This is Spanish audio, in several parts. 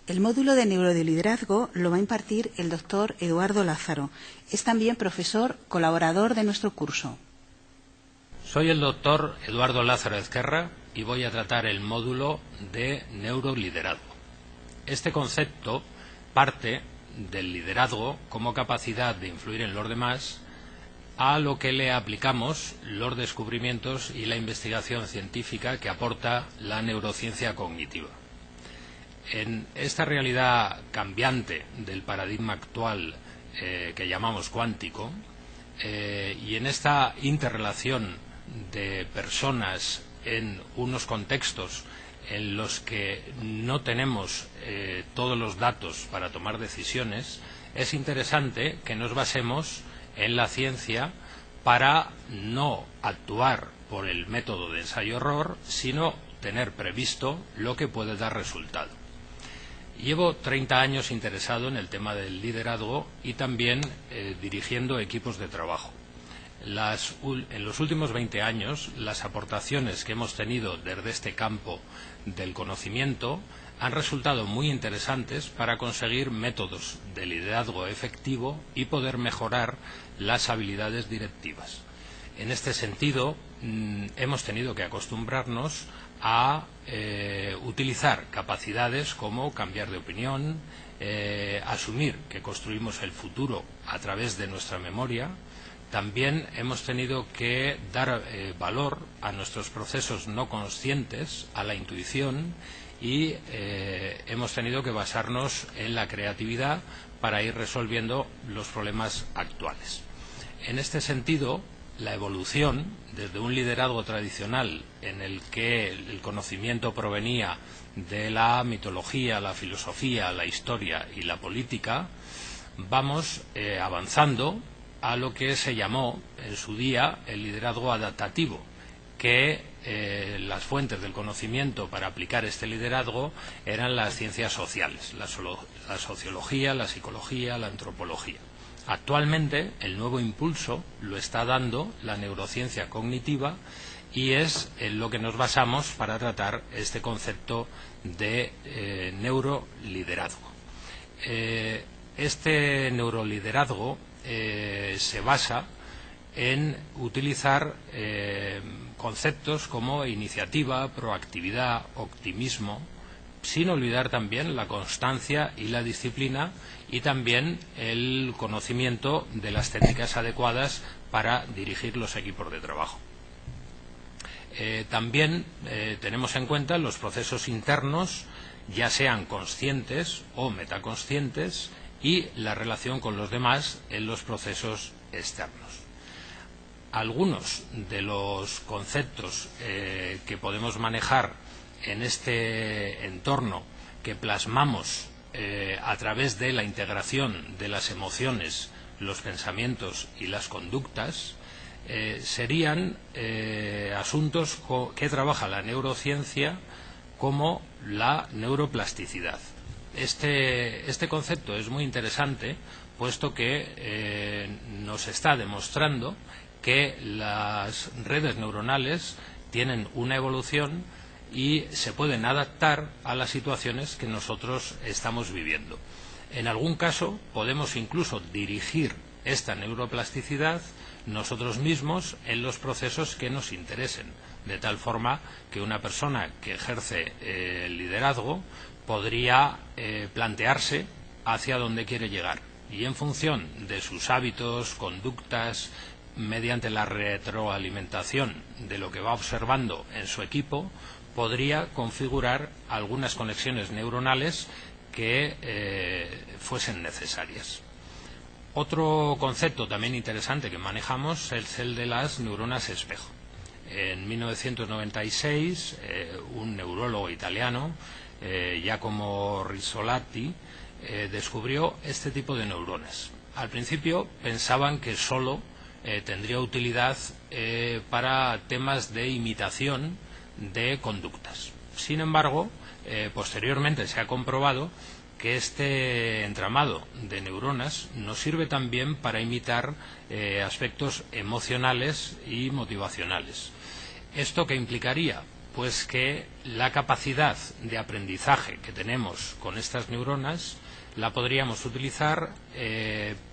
El módulo de neuroliderazgo lo va a impartir el doctor Eduardo Lázaro. Es también profesor colaborador de nuestro curso. Soy el doctor Eduardo Lázaro Ezquerra y voy a tratar el módulo de neuroliderazgo. Este concepto parte del liderazgo como capacidad de influir en los demás, a lo que le aplicamos los descubrimientos y la investigación científica que aporta la neurociencia cognitiva. En esta realidad cambiante del paradigma actual que llamamos cuántico, y en esta interrelación de personas en unos contextos en los que no tenemos todos los datos para tomar decisiones, es interesante que nos basemos en la ciencia para no actuar por el método de ensayo-error, sino tener previsto lo que puede dar resultado. Llevo 30 años interesado en el tema del liderazgo y también dirigiendo equipos de trabajo. En los últimos 20 años, las aportaciones que hemos tenido desde este campo del conocimiento han resultado muy interesantes para conseguir métodos de liderazgo efectivo y poder mejorar las habilidades directivas. En este sentido, hemos tenido que acostumbrarnos a utilizar capacidades como cambiar de opinión, asumir que construimos el futuro a través de nuestra memoria. También hemos tenido que dar valor a nuestros procesos no conscientes, a la intuición, y hemos tenido que basarnos en la creatividad para ir resolviendo los problemas actuales. En este sentido, la evolución desde un liderazgo tradicional en el que el conocimiento provenía de la mitología, la filosofía, la historia y la política, vamos avanzando a lo que se llamó en su día el liderazgo adaptativo, que las fuentes del conocimiento para aplicar este liderazgo eran las ciencias sociales, la sociología, la psicología, la antropología. Actualmente el nuevo impulso lo está dando la neurociencia cognitiva y es en lo que nos basamos para tratar este concepto de neuroliderazgo. Este neuroliderazgo se basa en utilizar conceptos como iniciativa, proactividad, optimismo, sin olvidar también la constancia y la disciplina y también el conocimiento de las técnicas adecuadas para dirigir los equipos de trabajo. También tenemos en cuenta los procesos internos, ya sean conscientes o metaconscientes, y la relación con los demás en los procesos externos. Algunos de los conceptos que podemos manejar en este entorno que plasmamos a través de la integración de las emociones, los pensamientos y las conductas serían asuntos que trabaja la neurociencia como la neuroplasticidad. Este concepto es muy interesante puesto que nos está demostrando que las redes neuronales tienen una evolución y se pueden adaptar a las situaciones que nosotros estamos viviendo. En algún caso podemos incluso dirigir esta neuroplasticidad nosotros mismos en los procesos que nos interesen, de tal forma que una persona que ejerce el liderazgo podría plantearse hacia dónde quiere llegar y en función de sus hábitos, conductas, mediante la retroalimentación de lo que va observando en su equipo, podría configurar algunas conexiones neuronales que fuesen necesarias. Otro concepto también interesante que manejamos es el de las neuronas espejo. En 1996, un neurólogo italiano, Giacomo Rizzolatti, descubrió este tipo de neuronas. Al principio pensaban que solo tendría utilidad para temas de imitación de conductas. Sin embargo, posteriormente se ha comprobado que este entramado de neuronas nos sirve también para imitar aspectos emocionales y motivacionales. ¿Esto qué implicaría? Pues que la capacidad de aprendizaje que tenemos con estas neuronas la podríamos utilizar,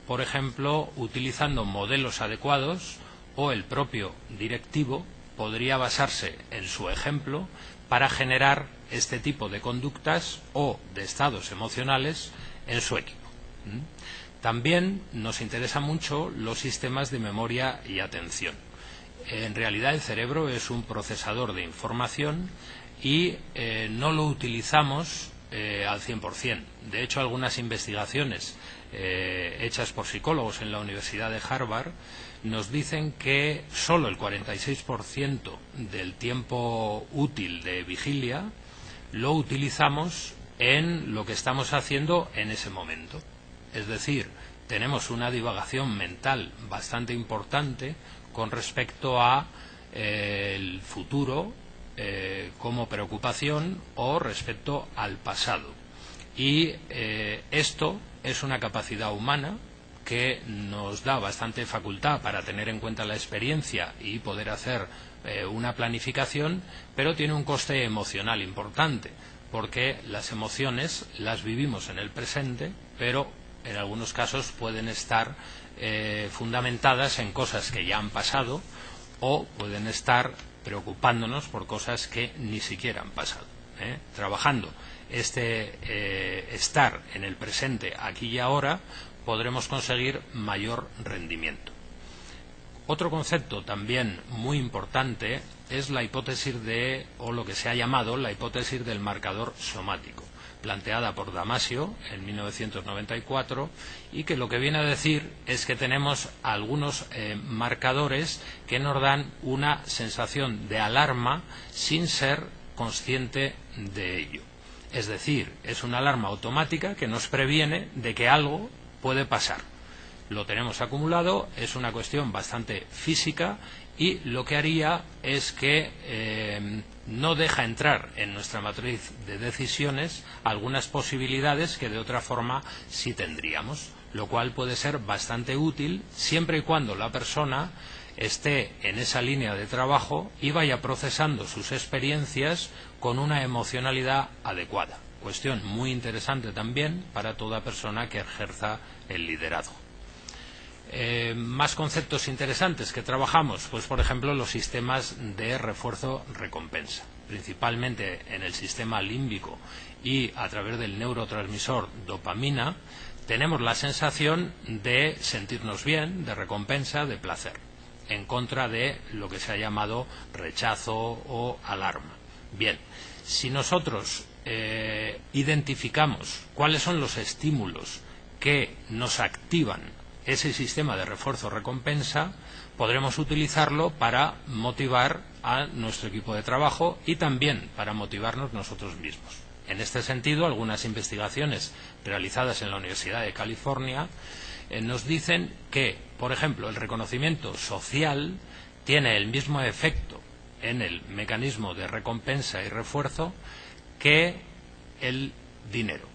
por ejemplo, utilizando modelos adecuados, o el propio directivo podría basarse en su ejemplo para generar este tipo de conductas o de estados emocionales en su equipo. También nos interesan mucho los sistemas de memoria y atención. En realidad el cerebro es un procesador de información y no lo utilizamos al 100%. De hecho, algunas investigaciones hechas por psicólogos en la Universidad de Harvard nos dicen que solo el 46% del tiempo útil de vigilia lo utilizamos en lo que estamos haciendo en ese momento. Es decir, tenemos una divagación mental bastante importante con respecto a el futuro como preocupación o respecto al pasado. Y esto es una capacidad humana que nos da bastante facultad para tener en cuenta la experiencia y poder hacer una planificación, pero tiene un coste emocional importante, porque las emociones las vivimos en el presente, pero en algunos casos pueden estar fundamentadas en cosas que ya han pasado o pueden estar preocupándonos por cosas que ni siquiera han pasado. Trabajando estar en el presente, aquí y ahora, podremos conseguir mayor rendimiento. Otro concepto también muy importante es la hipótesis o lo que se ha llamado la hipótesis del marcador somático, planteada por Damasio en 1994, y que lo que viene a decir es que tenemos algunos marcadores que nos dan una sensación de alarma sin ser consciente de ello. Es decir, es una alarma automática que nos previene de que algo puede pasar. Lo tenemos acumulado, es una cuestión bastante física y lo que haría es que no deja entrar en nuestra matriz de decisiones algunas posibilidades que de otra forma sí tendríamos, lo cual puede ser bastante útil siempre y cuando la persona esté en esa línea de trabajo y vaya procesando sus experiencias con una emocionalidad adecuada. Cuestión muy interesante también para toda persona que ejerza el liderazgo. Más conceptos interesantes que trabajamos, pues por ejemplo los sistemas de refuerzo-recompensa, principalmente en el sistema límbico y a través del neurotransmisor dopamina, tenemos la sensación de sentirnos bien, de recompensa, de placer, en contra de lo que se ha llamado rechazo o alarma. Bien, si nosotros identificamos cuáles son los estímulos que nos activan ese sistema de refuerzo-recompensa, podremos utilizarlo para motivar a nuestro equipo de trabajo y también para motivarnos nosotros mismos. En este sentido, algunas investigaciones realizadas en la Universidad de California nos dicen que, por ejemplo, el reconocimiento social tiene el mismo efecto en el mecanismo de recompensa y refuerzo que el dinero.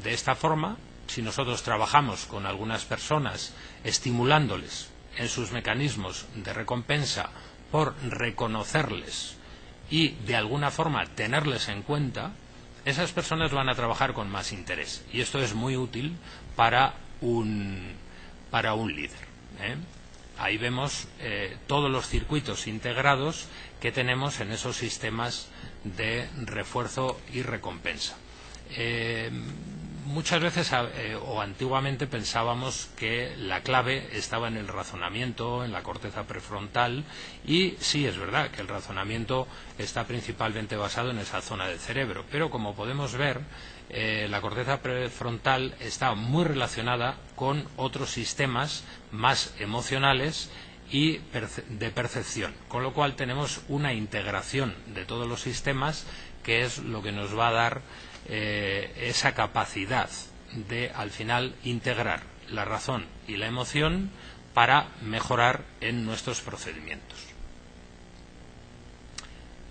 De esta forma, si nosotros trabajamos con algunas personas estimulándoles en sus mecanismos de recompensa por reconocerles y de alguna forma tenerles en cuenta, esas personas van a trabajar con más interés. Y esto es muy útil para un líder. Ahí vemos todos los circuitos integrados que tenemos en esos sistemas de refuerzo y recompensa. Muchas veces o antiguamente pensábamos que la clave estaba en el razonamiento, en la corteza prefrontal, y sí, es verdad que el razonamiento está principalmente basado en esa zona del cerebro, pero como podemos ver, la corteza prefrontal está muy relacionada con otros sistemas más emocionales y de percepción, con lo cual tenemos una integración de todos los sistemas que es lo que nos va a dar esa capacidad de, al final, integrar la razón y la emoción para mejorar en nuestros procedimientos.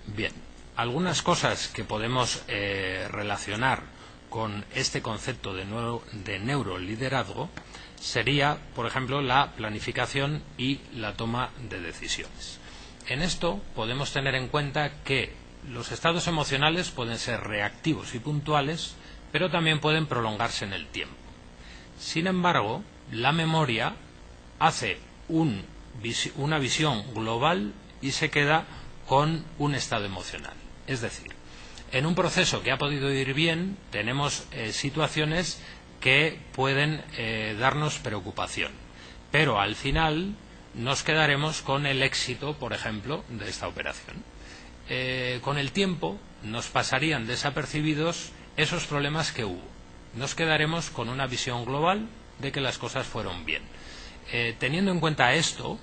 Bien, algunas cosas que podemos relacionar con este concepto de neuroliderazgo sería, por ejemplo, la planificación y la toma de decisiones. En esto podemos tener en cuenta que Los estados emocionales pueden ser reactivos y puntuales, pero también pueden prolongarse en el tiempo. Sin embargo, la memoria hace una visión global y se queda con un estado emocional. Es decir, en un proceso que ha podido ir bien, tenemos situaciones que pueden darnos preocupación, pero al final nos quedaremos con el éxito, por ejemplo, de esta operación. Con el tiempo nos pasarían desapercibidos esos problemas que hubo. Nos quedaremos con una visión global de que las cosas fueron bien. Teniendo en cuenta esto,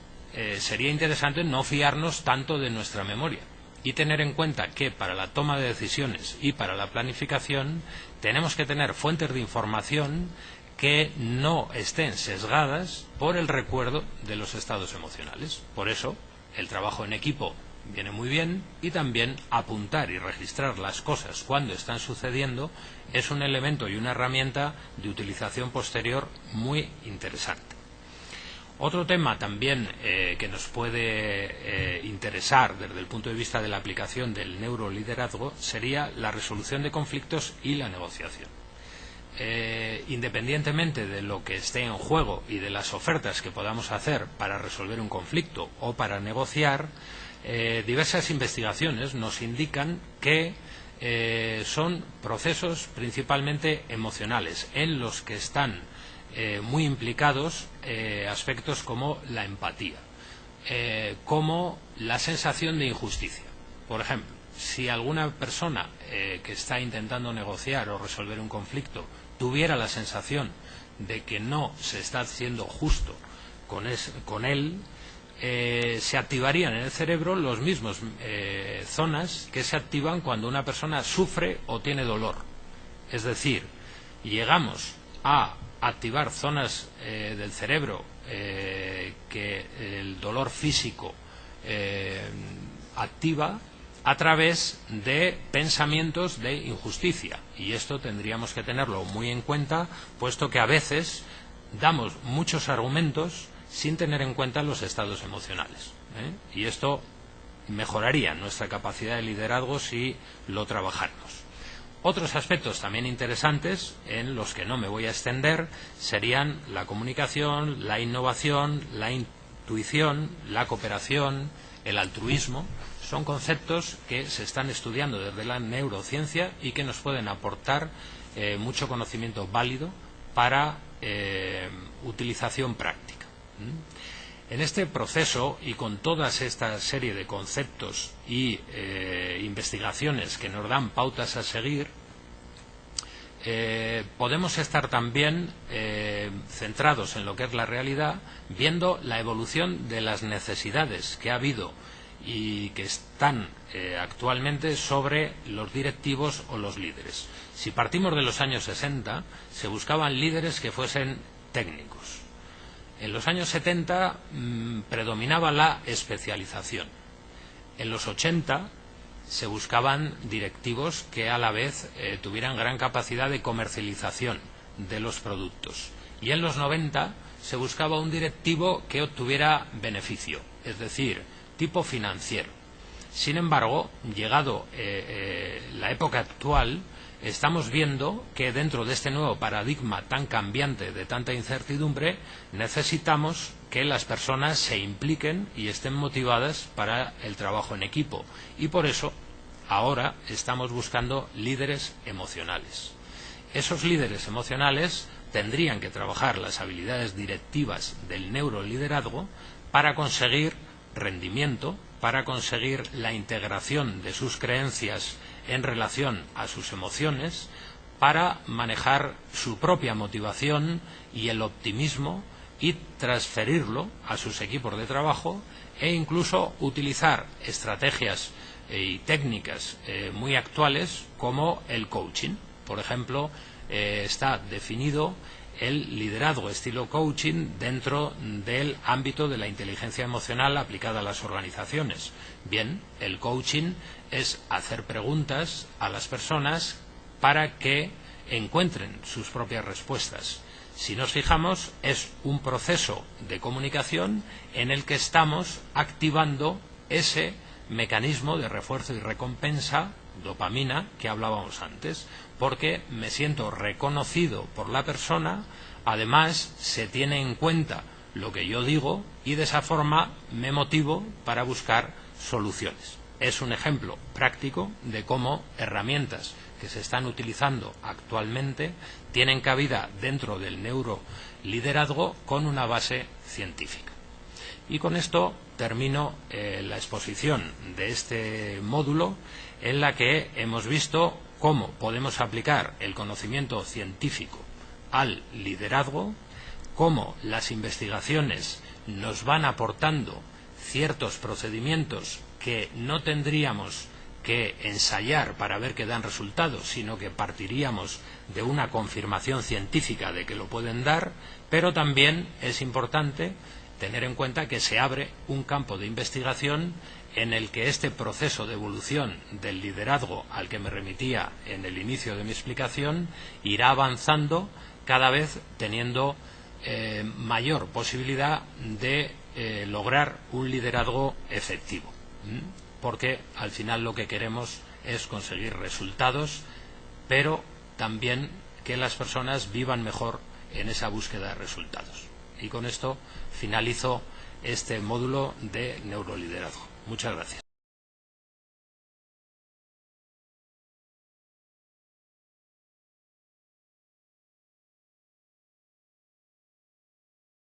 sería interesante no fiarnos tanto de nuestra memoria y tener en cuenta que para la toma de decisiones y para la planificación tenemos que tener fuentes de información que no estén sesgadas por el recuerdo de los estados emocionales. Por eso, el trabajo en equipo viene muy bien, y también apuntar y registrar las cosas cuando están sucediendo es un elemento y una herramienta de utilización posterior muy interesante. Otro tema también que nos puede interesar desde el punto de vista de la aplicación del neuroliderazgo sería la resolución de conflictos y la negociación. Independientemente de lo que esté en juego y de las ofertas que podamos hacer para resolver un conflicto o para negociar, diversas investigaciones nos indican que son procesos principalmente emocionales en los que están muy implicados aspectos como la empatía, como la sensación de injusticia. Por ejemplo, si alguna persona que está intentando negociar o resolver un conflicto tuviera la sensación de que no se está haciendo justo con él, se activarían en el cerebro los mismos zonas que se activan cuando una persona sufre o tiene dolor. Es decir, llegamos a activar zonas del cerebro que el dolor físico activa a través de pensamientos de injusticia, y esto tendríamos que tenerlo muy en cuenta, puesto que a veces damos muchos argumentos sin tener en cuenta los estados emocionales, y esto mejoraría nuestra capacidad de liderazgo si lo trabajáramos. Otros aspectos también interesantes, en los que no me voy a extender, serían la comunicación, la innovación, la intuición, la cooperación, el altruismo. Son conceptos que se están estudiando desde la neurociencia y que nos pueden aportar mucho conocimiento válido para utilización práctica. En este proceso, y con toda esta serie de conceptos y investigaciones que nos dan pautas a seguir, podemos estar también centrados en lo que es la realidad, viendo la evolución de las necesidades que ha habido y que están actualmente sobre los directivos o los líderes. Si partimos de los años 60, se buscaban líderes que fuesen técnicos. En los años 70 predominaba la especialización. En los 80 se buscaban directivos que a la vez tuvieran gran capacidad de comercialización de los productos. Y en los 90 se buscaba un directivo que obtuviera beneficio, es decir, tipo financiero. Sin embargo, llegado la época actual, estamos viendo que dentro de este nuevo paradigma tan cambiante, de tanta incertidumbre, necesitamos que las personas se impliquen y estén motivadas para el trabajo en equipo. Y por eso, ahora estamos buscando líderes emocionales. Esos líderes emocionales tendrían que trabajar las habilidades directivas del neuroliderazgo para conseguir rendimiento, para conseguir la integración de sus creencias en relación a sus emociones, para manejar su propia motivación y el optimismo y transferirlo a sus equipos de trabajo, e incluso utilizar estrategias y técnicas muy actuales como el coaching. Por ejemplo, está definido el liderazgo estilo coaching dentro del ámbito de la inteligencia emocional aplicada a las organizaciones. Bien, el coaching es hacer preguntas a las personas para que encuentren sus propias respuestas. Si nos fijamos, es un proceso de comunicación en el que estamos activando ese mecanismo de refuerzo y recompensa, dopamina, que hablábamos antes, porque me siento reconocido por la persona, además se tiene en cuenta lo que yo digo y de esa forma me motivo para buscar soluciones. Es un ejemplo práctico de cómo herramientas que se están utilizando actualmente tienen cabida dentro del neuroliderazgo con una base científica. Y con esto termino la exposición de este módulo, en la que hemos visto cómo podemos aplicar el conocimiento científico al liderazgo, cómo las investigaciones nos van aportando ciertos procedimientos que no tendríamos que ensayar para ver que dan resultados, sino que partiríamos de una confirmación científica de que lo pueden dar, pero también es importante tener en cuenta que se abre un campo de investigación en el que este proceso de evolución del liderazgo al que me remitía en el inicio de mi explicación irá avanzando, cada vez teniendo mayor posibilidad de lograr un liderazgo efectivo, porque al final lo que queremos es conseguir resultados, pero también que las personas vivan mejor en esa búsqueda de resultados. Y con esto finalizo este módulo de neuroliderazgo. Muchas gracias.